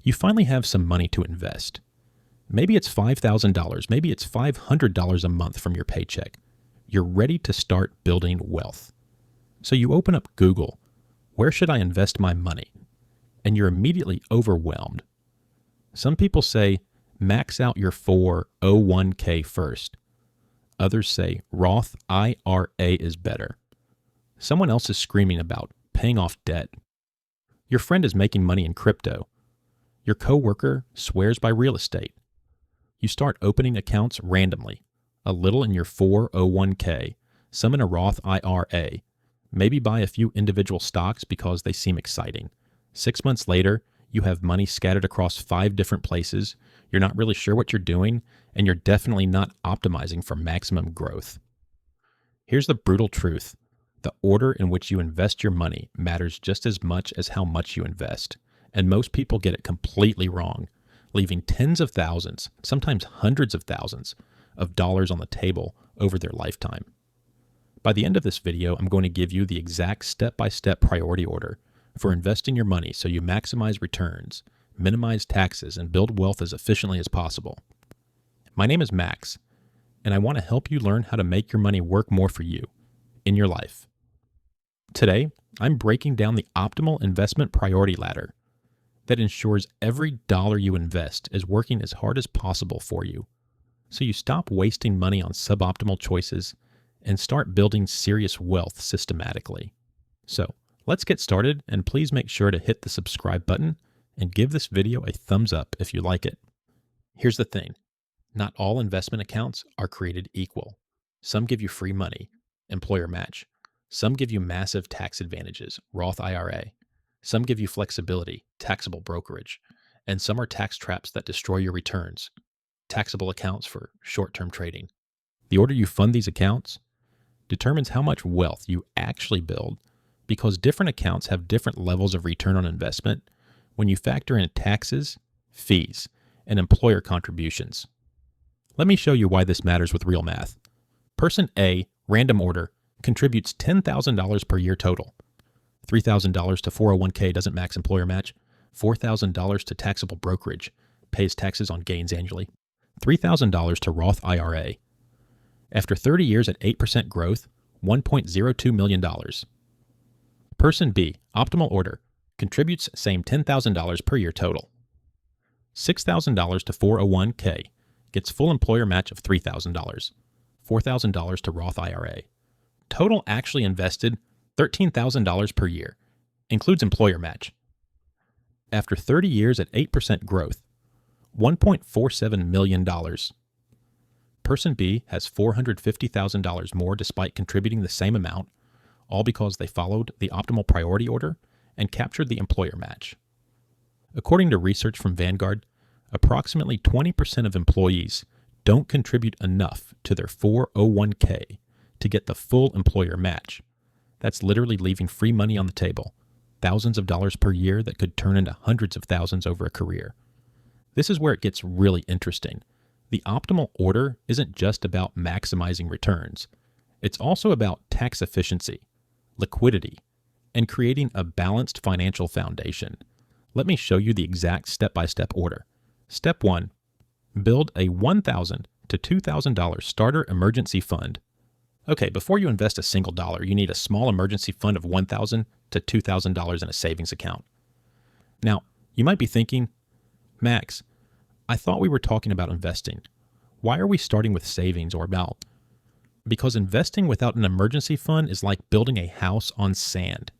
You finally have some money to invest. Maybe it's $5,000, maybe it's $500 a month from your paycheck. You're ready to start building wealth. So you open up Google, where should I invest my money? And you're immediately overwhelmed. Some people say, max out your 401k first. Others say Roth IRA is better. Someone else is screaming about paying off debt. Your friend is making money in crypto. Your coworker swears by real estate. You start opening accounts randomly, a little in your 401k, some in a Roth IRA, maybe buy a few individual stocks because they seem exciting. 6 months later, you have money scattered across 5 different places, you're not really sure what you're doing, and you're definitely not optimizing for maximum growth. Here's the brutal truth. The order in which you invest your money matters just as much as how much you invest, and most people get it completely wrong, leaving tens of thousands, sometimes hundreds of thousands of dollars on the table over their lifetime. By the end of this video, I'm going to give you the exact step-by-step priority order for investing your money so you maximize returns, minimize taxes, and build wealth as efficiently as possible. My name is Max, and I want to help you learn how to make your money work more for you in your life. Today, I'm breaking down the optimal investment priority ladder that ensures every dollar you invest is working as hard as possible for you, so you stop wasting money on suboptimal choices and start building serious wealth systematically. So, let's get started, and please make sure to hit the subscribe button and give this video a thumbs up if you like it. Here's the thing. Not all investment accounts are created equal. Some give you free money, employer match. Some give you massive tax advantages, Roth IRA. Some give you flexibility, taxable brokerage. And some are tax traps that destroy your returns, taxable accounts for short-term trading. The order you fund these accounts determines how much wealth you actually build, because different accounts have different levels of return on investment when you factor in taxes, fees, and employer contributions. Let me show you why this matters with real math. Person A, random order, contributes $10,000 per year total. $3,000 to 401k doesn't max employer match. $4,000 to taxable brokerage, pays taxes on gains annually. $3,000 to Roth IRA. After 30 years at 8% growth, $1.02 million. Person B, optimal order, contributes same $10,000 per year total. $6,000 to 401k, gets full employer match of $3,000. $4,000 to Roth IRA. Total actually invested $13,000 per year, includes employer match. After 30 years at 8% growth, $1.47 million. Person B has $450,000 more despite contributing the same amount, all because they followed the optimal priority order and captured the employer match. According to research from Vanguard, approximately 20% of employees don't contribute enough to their 401k to get the full employer match. That's literally leaving free money on the table, thousands of dollars per year that could turn into hundreds of thousands over a career. This is where it gets really interesting. The optimal order isn't just about maximizing returns. It's also about tax efficiency, liquidity, and creating a balanced financial foundation. Let me show you the exact step-by-step order. Step 1. Build a $1,000 to $2,000 starter emergency fund. Okay, before you invest a single dollar, you need a small emergency fund of $1,000 to $2,000 in a savings account. Now, you might be thinking, Max, I thought we were talking about investing. Why are we starting with savings or about? Because investing without an emergency fund is like building a house on sand.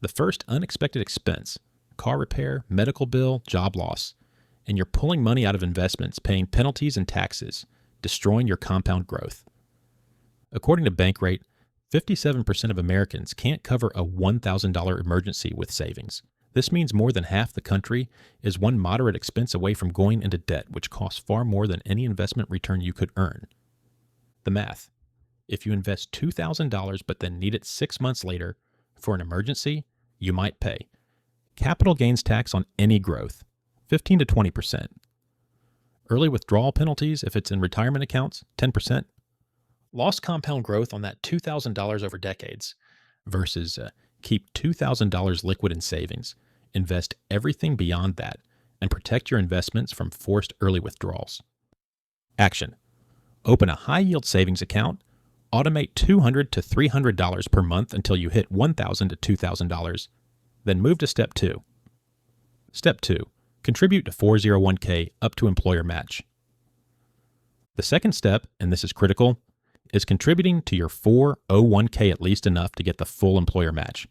The first unexpected expense, car repair, medical bill, job loss, and you're pulling money out of investments, paying penalties and taxes, destroying your compound growth. According to Bankrate, 57% of Americans can't cover a $1,000 emergency with savings. This means more than half the country is one moderate expense away from going into debt, which costs far more than any investment return you could earn. The math. If you invest $2,000 but then need it 6 months later for an emergency, you might pay capital gains tax on any growth, 15 to 20%. Early withdrawal penalties if it's in retirement accounts, 10%. Lost compound growth on that $2,000 over decades versus keep $2,000 liquid in savings, invest everything beyond that, and protect your investments from forced early withdrawals. Action: open a high-yield savings account, automate $200 to $300 per month until you hit $1,000 to $2,000, then move to Step 2. Step 2. Contribute to 401k up to employer match. The second step, and this is critical, is contributing to your 401k at least enough to get the full employer match.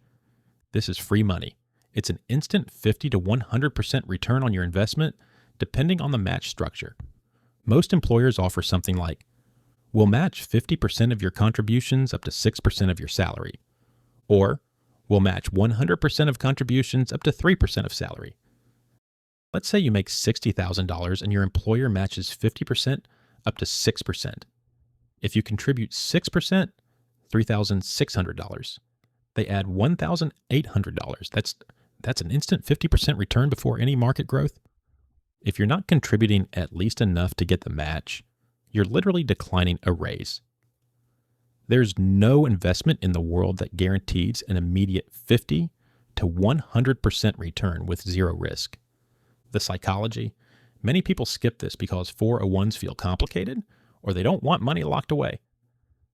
This is free money. It's an instant 50 to 100% return on your investment, depending on the match structure. Most employers offer something like, we'll match 50% of your contributions up to 6% of your salary, or we'll match 100% of contributions up to 3% of salary. Let's say you make $60,000 and your employer matches 50% up to 6%. If you contribute 6%, $3,600. They add $1,800. That's an instant 50% return before any market growth. If you're not contributing at least enough to get the match, you're literally declining a raise. There's no investment in the world that guarantees an immediate 50 to 100% return with zero risk. The psychology: many people skip this because 401s feel complicated or they don't want money locked away.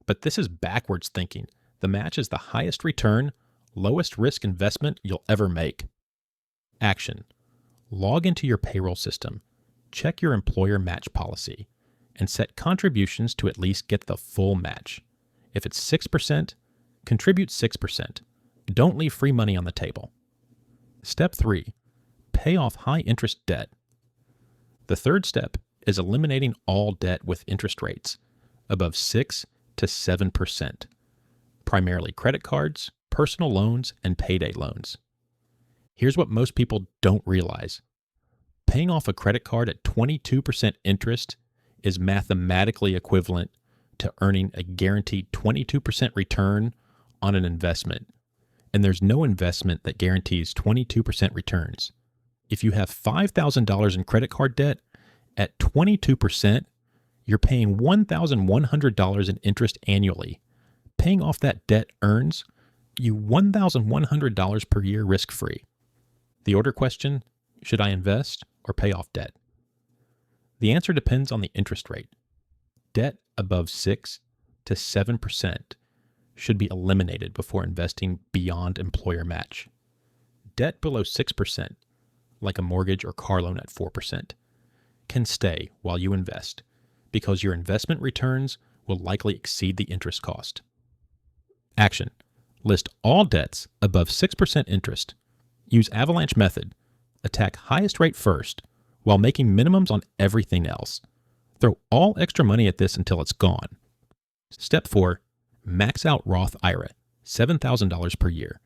But this is backwards thinking. The match is the highest return, lowest risk investment you'll ever make. Action: log into your payroll system, check your employer match policy, and set contributions to at least get the full match. If it's 6%, contribute 6%. Don't leave free money on the table. Step 3. Pay off high-interest debt. The third step is eliminating all debt with interest rates above 6 to 7%, primarily credit cards, personal loans, and payday loans. Here's what most people don't realize. Paying off a credit card at 22% interest is mathematically equivalent to earning a guaranteed 22% return on an investment. And there's no investment that guarantees 22% returns. If you have $5,000 in credit card debt, at 22%, you're paying $1,100 in interest annually. Paying off that debt earns you $1,100 per year risk-free. The order question: should I invest or pay off debt? The answer depends on the interest rate. Debt above 6 to 7% should be eliminated before investing beyond employer match. Debt below 6%, like a mortgage or car loan at 4%, can stay while you invest because your investment returns will likely exceed the interest cost. Action: list all debts above 6% interest. Use avalanche method. Attack highest rate first while making minimums on everything else. Throw all extra money at this until it's gone. Step 4. Max out Roth IRA, $7,000 per year.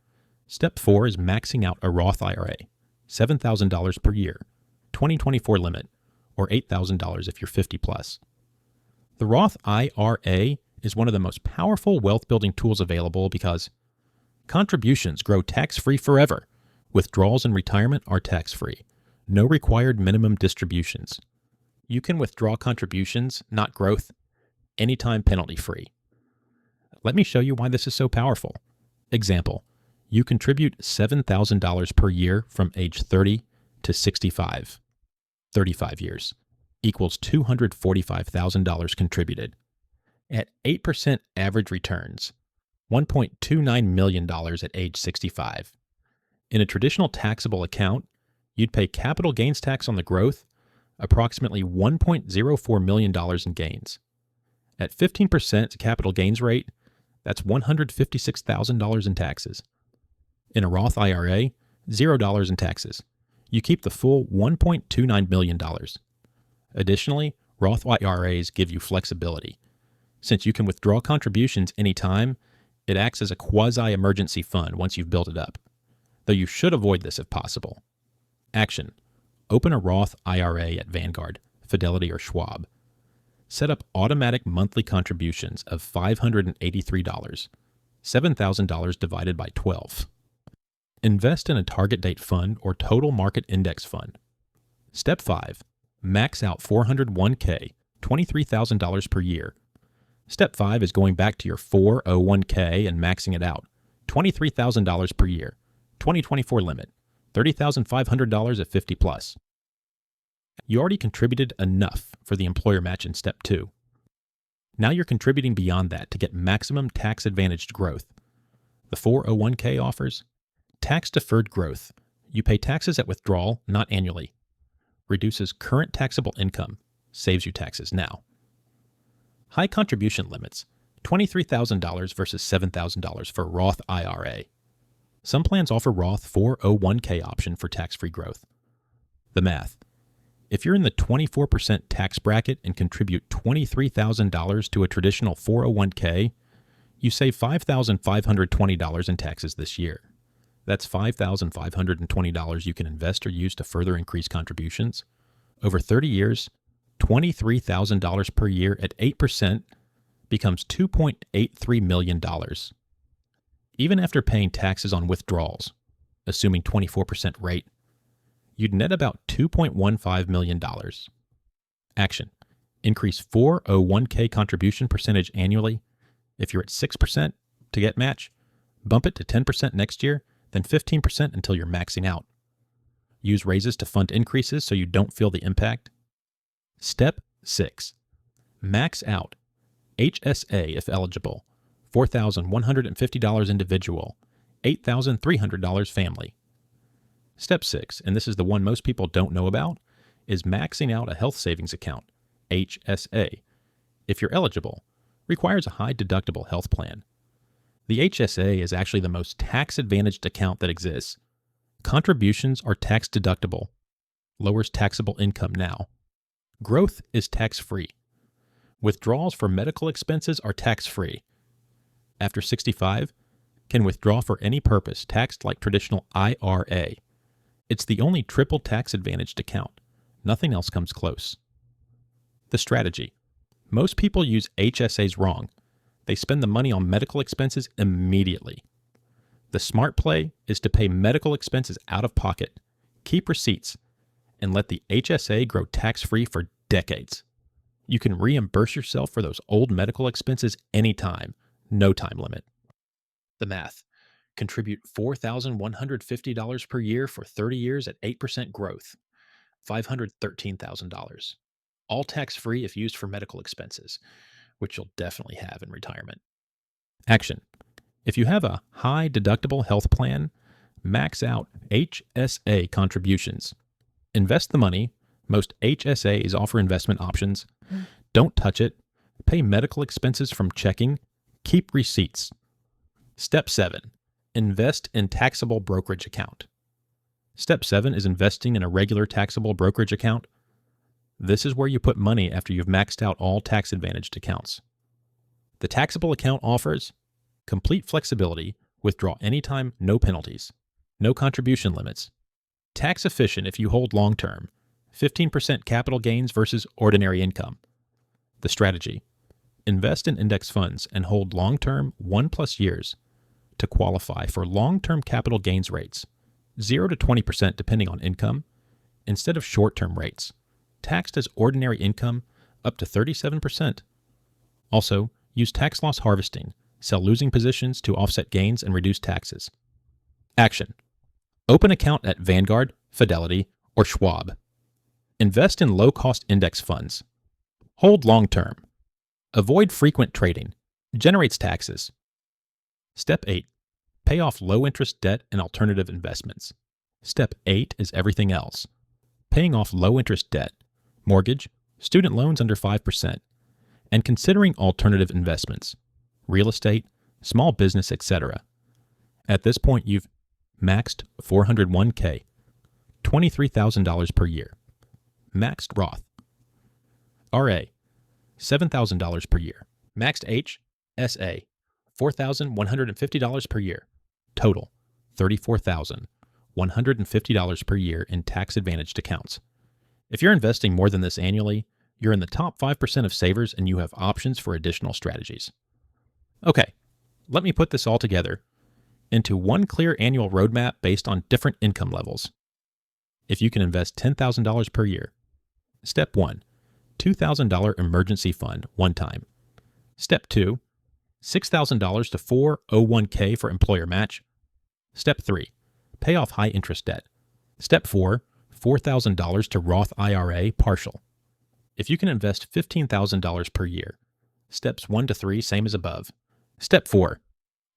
Step 4 is maxing out a Roth IRA, $7,000 per year, 2024 limit, or $8,000 if you're 50 plus. The Roth IRA is one of the most powerful wealth building tools available because contributions grow tax-free forever. Withdrawals in retirement are tax-free. No required minimum distributions. You can withdraw contributions, not growth, anytime penalty-free. Let me show you why this is so powerful. Example: you contribute $7,000 per year from age 30 to 65. 35 years equals $245,000 contributed. At 8% average returns, $1.29 million at age 65. In a traditional taxable account, you'd pay capital gains tax on the growth, approximately $1.04 million in gains. At 15% capital gains rate, that's $156,000 in taxes. In a Roth IRA, $0 in taxes. You keep the full $1.29 million. Additionally, Roth IRAs give you flexibility. Since you can withdraw contributions anytime, it acts as a quasi-emergency fund once you've built it up, though you should avoid this if possible. Action: open a Roth IRA at Vanguard, Fidelity, or Schwab. Set up automatic monthly contributions of $583, $7,000 divided by 12. Invest in a target date fund or total market index fund. Step 5. Max out 401k, $23,000 per year. Step 5 is going back to your 401k and maxing it out, $23,000 per year, 2024 limit, $30,500 at 50 plus. You already contributed enough for the employer match in step 2. Now you're contributing beyond that to get maximum tax-advantaged growth. The 401k offers tax-deferred growth. You pay taxes at withdrawal, not annually. Reduces current taxable income. Saves you taxes now. High contribution limits. $23,000 versus $7,000 for Roth IRA. Some plans offer Roth 401k option for tax-free growth. The math. If you're in the 24% tax bracket and contribute $23,000 to a traditional 401k, you save $5,520 in taxes this year. That's $5,520 you can invest or use to further increase contributions. Over 30 years, $23,000 per year at 8% becomes $2.83 million. Even after paying taxes on withdrawals, assuming 24% rate, you'd net about $2.15 million. Action. Increase 401k contribution percentage annually. If you're at 6% to get match, bump it to 10% next year, then 15% until you're maxing out. Use raises to fund increases so you don't feel the impact. Step 6. Max out. HSA if eligible. $4,150 individual. $8,300 family. Step 6, and this is the one most people don't know about, is maxing out a health savings account, HSA. If you're eligible, requires a high deductible health plan. The HSA is actually the most tax-advantaged account that exists. Contributions are tax deductible, lowers taxable income now. Growth is tax-free. Withdrawals for medical expenses are tax-free. After 65, can withdraw for any purpose taxed like traditional IRA. It's the only triple tax-advantaged account. Nothing else comes close. The strategy. Most people use HSAs wrong. They spend the money on medical expenses immediately. The smart play is to pay medical expenses out of pocket, keep receipts, and let the HSA grow tax-free for decades. You can reimburse yourself for those old medical expenses anytime, no time limit. The math. Contribute $4,150 per year for 30 years at 8% growth, $513,000. All tax-free if used for medical expenses, which you'll definitely have in retirement. Action. If you have a high deductible health plan, max out HSA contributions. Invest the money. Most HSAs offer investment options. Don't touch it. Pay medical expenses from checking. Keep receipts. Step 7. Invest in taxable brokerage account. Step 7 is investing in a regular taxable brokerage account. This is where you put money after you've maxed out all tax-advantaged accounts. The taxable account offers complete flexibility, withdraw anytime, no penalties, no contribution limits, tax efficient if you hold long-term, 15% capital gains versus ordinary income. The strategy. Invest in index funds and hold long-term 1+ years to qualify for long-term capital gains rates, 0 to 20% depending on income, instead of short-term rates, taxed as ordinary income up to 37%. Also, use tax loss harvesting, sell losing positions to offset gains and reduce taxes. Action. Open account at Vanguard, Fidelity, or Schwab. Invest in low-cost index funds. Hold long-term. Avoid frequent trading. Generates taxes. Step 8. Pay off low-interest debt and alternative investments. Step 8 is everything else. Paying off low-interest debt, mortgage, student loans under 5%, and considering alternative investments, real estate, small business, etc. At this point, you've maxed 401k, $23,000 per year. Maxed Roth. RA, $7,000 per year. Maxed HSA, $4,150 per year. Total, $34,150 per year in tax-advantaged accounts. If you're investing more than this annually, you're in the top 5% of savers and you have options for additional strategies. Okay, let me put this all together into one clear annual roadmap based on different income levels. If you can invest $10,000 per year. Step 1, $2,000 emergency fund one time. Step 2, $6,000 to 401k for employer match. Step 3, pay off high interest debt. Step 4, $4,000 to Roth IRA partial. If you can invest $15,000 per year, steps 1 to 3, same as above. Step 4,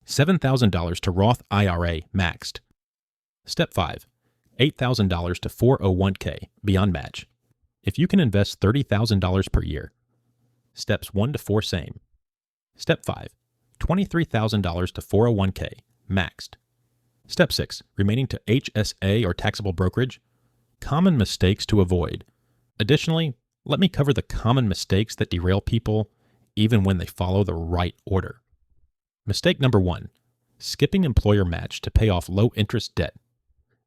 $7,000 to Roth IRA maxed. Step 5, $8,000 to 401k beyond match. If you can invest $30,000 per year, steps 1 to 4, same. Step 5, $23,000 to 401k maxed. Step 6, remaining to HSA or taxable brokerage. Common mistakes to avoid. Additionally, let me cover the common mistakes that derail people even when they follow the right order. Mistake number 1, skipping employer match to pay off low interest debt.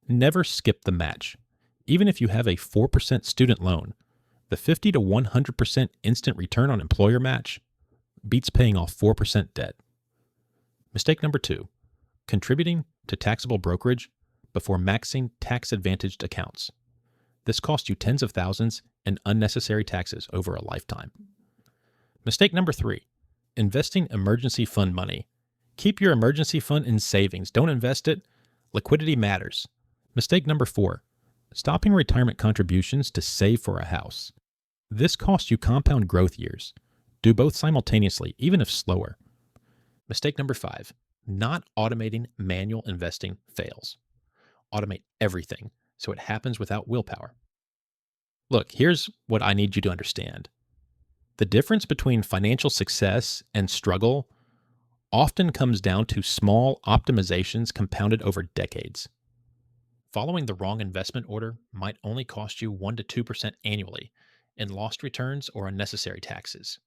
Never skip the match. Even if you have a 4% student loan, the 50 to 100% instant return on employer match beats paying off 4% debt. Mistake number 2, contributing to taxable brokerage before maxing tax-advantaged accounts. This costs you tens of thousands in unnecessary taxes over a lifetime. Mistake number 3, investing emergency fund money. Keep your emergency fund in savings. Don't invest it. Liquidity matters. Mistake number 4, stopping retirement contributions to save for a house. This costs you compound growth years. Do both simultaneously, even if slower. Mistake number 5, not automating manual investing fails. Automate everything so it happens without willpower. Look, here's what I need you to understand. The difference between financial success and struggle often comes down to small optimizations compounded over decades. Following the wrong investment order might only cost you 1 to 2% annually in lost returns or unnecessary taxes.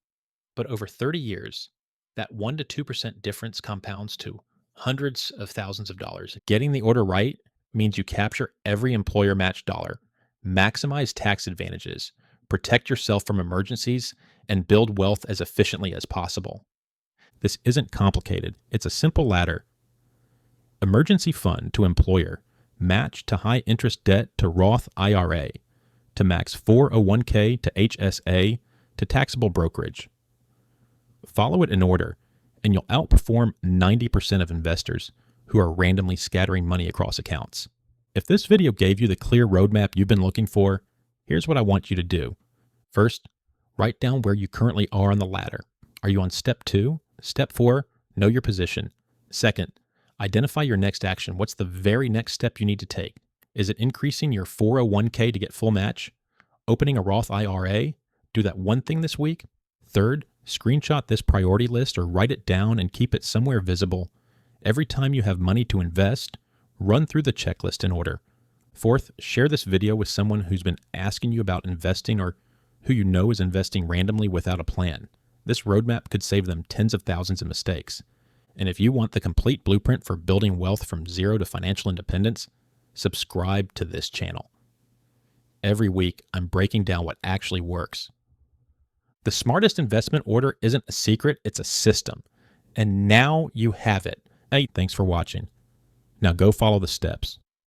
But over 30 years, that 1 to 2% difference compounds to hundreds of thousands of dollars. Getting the order right means you capture every employer match dollar, maximize tax advantages, protect yourself from emergencies, and build wealth as efficiently as possible. This isn't complicated. It's a simple ladder. Emergency fund to employer, match to high interest debt to Roth IRA, to max 401k to HSA to taxable brokerage. Follow it in order, and you'll outperform 90% of investors who are randomly scattering money across accounts. If this video gave you the clear roadmap you've been looking for, here's what I want you to do. First, write down where you currently are on the ladder. Are you on step 2? Step 4, know your position. Second, identify your next action. What's the very next step you need to take? Is it increasing your 401k to get full match? Opening a Roth IRA? Do that one thing this week? Third, screenshot this priority list or write it down and keep it somewhere visible. Every time you have money to invest, run through the checklist in order. Fourth, share this video with someone who's been asking you about investing or who you know is investing randomly without a plan. This roadmap could save them tens of thousands of mistakes. And if you want the complete blueprint for building wealth from zero to financial independence, subscribe to this channel. Every week, I'm breaking down what actually works. The smartest investment order isn't a secret, it's a system. And now you have it. Hey, thanks for watching. Now go follow the steps.